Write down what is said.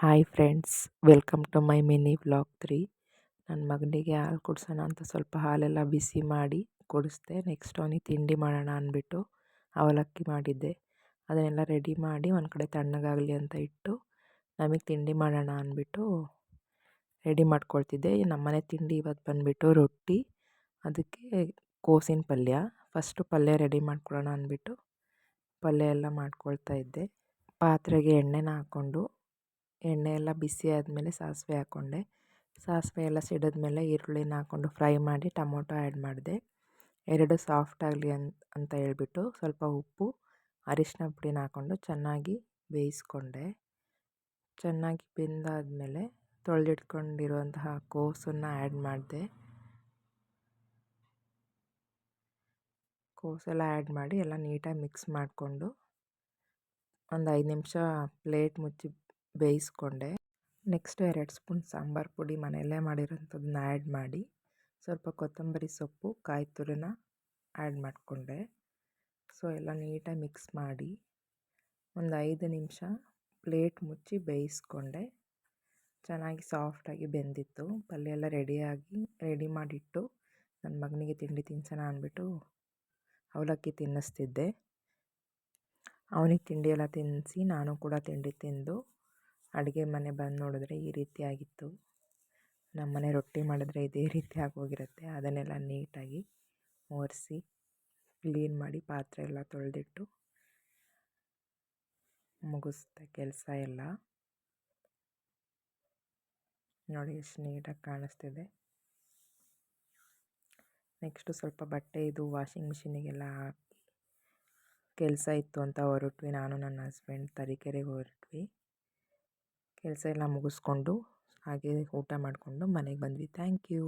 Hi friends, welcome to my mini vlog 3. ನನ್ನ ಮಗನಿಗೆ ಹಾಲು ಕುಡ್ಸೋಣ ಅಂತ ಸ್ವಲ್ಪ ಹಾಲೆಲ್ಲ ಬಿಸಿ ಮಾಡಿ ಕುಡಿಸ್ದೆ. ನೆಕ್ಸ್ಟ್ ಅವನಿಗೆ ತಿಂಡಿ ಮಾಡೋಣ ಅಂದ್ಬಿಟ್ಟು ಅವಲಕ್ಕಿ ಮಾಡಿದ್ದೆ. ಅದನ್ನೆಲ್ಲ ರೆಡಿ ಮಾಡಿ ಒಂದು ಕಡೆ ತಣ್ಣಗಾಗಲಿ ಅಂತ ಇಟ್ಟು ನಮಗೆ ತಿಂಡಿ ಮಾಡೋಣ ಅಂದ್ಬಿಟ್ಟು ರೆಡಿ ಮಾಡ್ಕೊಳ್ತಿದ್ದೆ. ನಮ್ಮನೆ ತಿಂಡಿ ಇವತ್ತು ಬಂದುಬಿಟ್ಟು ರೊಟ್ಟಿ, ಅದಕ್ಕೆ ಕೋಸಿನ ಪಲ್ಯ. ಫಸ್ಟು ಪಲ್ಯ ರೆಡಿ ಮಾಡ್ಕೊಳ್ಳೋಣ ಅಂದ್ಬಿಟ್ಟು ಪಲ್ಯ ಎಲ್ಲ ಮಾಡ್ಕೊಳ್ತಾ ಇದ್ದೆ. ಪಾತ್ರೆಗೆ ಎಣ್ಣೆನ ಹಾಕ್ಕೊಂಡು ಎಣ್ಣೆ ಎಲ್ಲ ಬಿಸಿ ಆದಮೇಲೆ ಸಾಸಿವೆ ಹಾಕ್ಕೊಂಡೆ. ಸಾಸಿವೆ ಎಲ್ಲ ಸಿಡಿದ್ಮೇಲೆ ಈರುಳ್ಳಿನ ಹಾಕ್ಕೊಂಡು ಫ್ರೈ ಮಾಡಿ ಟೊಮೊಟೊ ಆ್ಯಡ್ ಮಾಡಿದೆ. ಎರಡು ಸಾಫ್ಟ್ ಆಗಲಿ ಅಂತ ಹೇಳ್ಬಿಟ್ಟು ಸ್ವಲ್ಪ ಉಪ್ಪು, ಅರಿಶಿನ ಪುಡಿನ ಹಾಕ್ಕೊಂಡು ಚೆನ್ನಾಗಿ ಬೇಯಿಸ್ಕೊಂಡೆ. ಚೆನ್ನಾಗಿ ಬೆಂದಾದಮೇಲೆ ತೊಳೆದಿಟ್ಕೊಂಡಿರುವಂತಹ ಕೋಸನ್ನು ಆ್ಯಡ್ ಮಾಡಿದೆ. ಕೋಸೆಲ್ಲ ಆ್ಯಡ್ ಮಾಡಿ ಎಲ್ಲ ನೀಟಾಗಿ ಮಿಕ್ಸ್ ಮಾಡಿಕೊಂಡು ಒಂದು 5 ನಿಮಿಷ ಪ್ಲೇಟ್ ಮುಚ್ಚಿ ಬೇಯಿಸ್ಕೊಂಡೆ. ನೆಕ್ಸ್ಟು 2 ಸ್ಪೂನ್ ಸಾಂಬಾರು ಪುಡಿ ಮನೆಯಲ್ಲೇ ಮಾಡಿರೋಂಥದ್ದನ್ನ ಆ್ಯಡ್ ಮಾಡಿ ಸ್ವಲ್ಪ ಕೊತ್ತಂಬರಿ ಸೊಪ್ಪು, ಕಾಯಿ ತುರಿನ ಆ್ಯಡ್ ಮಾಡಿಕೊಂಡೆ. ಸೊ ಎಲ್ಲ ನೀಟಾಗಿ ಮಿಕ್ಸ್ ಮಾಡಿ ಒಂದು 5 ನಿಮಿಷ ಪ್ಲೇಟ್ ಮುಚ್ಚಿ ಬೇಯಿಸ್ಕೊಂಡೆ. ಚೆನ್ನಾಗಿ ಸಾಫ್ಟಾಗಿ ಬೆಂದಿತ್ತು. ಪಲ್ಯ ಎಲ್ಲ ರೆಡಿ ಮಾಡಿಟ್ಟು ನನ್ನ ಮಗನಿಗೆ ತಿಂಡಿ ತಿನ್ಸೋಣ ಅಂದ್ಬಿಟ್ಟು ಅವಲಕ್ಕಿ ತಿನ್ನಿಸ್ತಿದ್ದೆ. ಅವನಿಗೆ ತಿಂಡಿ ಎಲ್ಲ ತಿನ್ನಿಸಿ ನಾನು ಕೂಡ ತಿಂಡಿ ತಿಂದು ಅಡುಗೆ ಮನೆ ಬಂದು ನೋಡಿದ್ರೆ ಈ ರೀತಿ ಆಗಿತ್ತು. ನಮ್ಮನೆ ರೊಟ್ಟಿ ಮಾಡಿದ್ರೆ ಇದೇ ರೀತಿ ಆಗೋಗಿರುತ್ತೆ. ಅದನ್ನೆಲ್ಲ ನೀಟಾಗಿ ಒರೆಸಿ ಕ್ಲೀನ್ ಮಾಡಿ ಪಾತ್ರೆ ಎಲ್ಲ ತೊಳೆದಿಟ್ಟು ಮುಗಿಸ್ದೆ ಕೆಲಸ ಎಲ್ಲ. ನೋಡಿ ಎಷ್ಟು ನೀಟಾಗಿ ಕಾಣಿಸ್ತಿದೆ. ನೆಕ್ಸ್ಟು ಸ್ವಲ್ಪ ಬಟ್ಟೆ ಇದು ವಾಷಿಂಗ್ ಮಿಷಿನಿಗೆಲ್ಲ ಹಾಕಿ ಕೆಲಸ ಇತ್ತು ಅಂತ ಹೊರಟ್ವಿ. ನಾನು ನನ್ನ ಹಸ್ಬೆಂಡ್ ತರೀಕೆರೆಗೆ ಹೊರಟ್ವಿ. ಕೆಲಸ ಎಲ್ಲ ಮುಗಿಸ್ಕೊಂಡು ಹಾಗೆ ಊಟ ಮಾಡಿಕೊಂಡು ಮನೆಗೆ ಬಂದ್ವಿ. Thank you.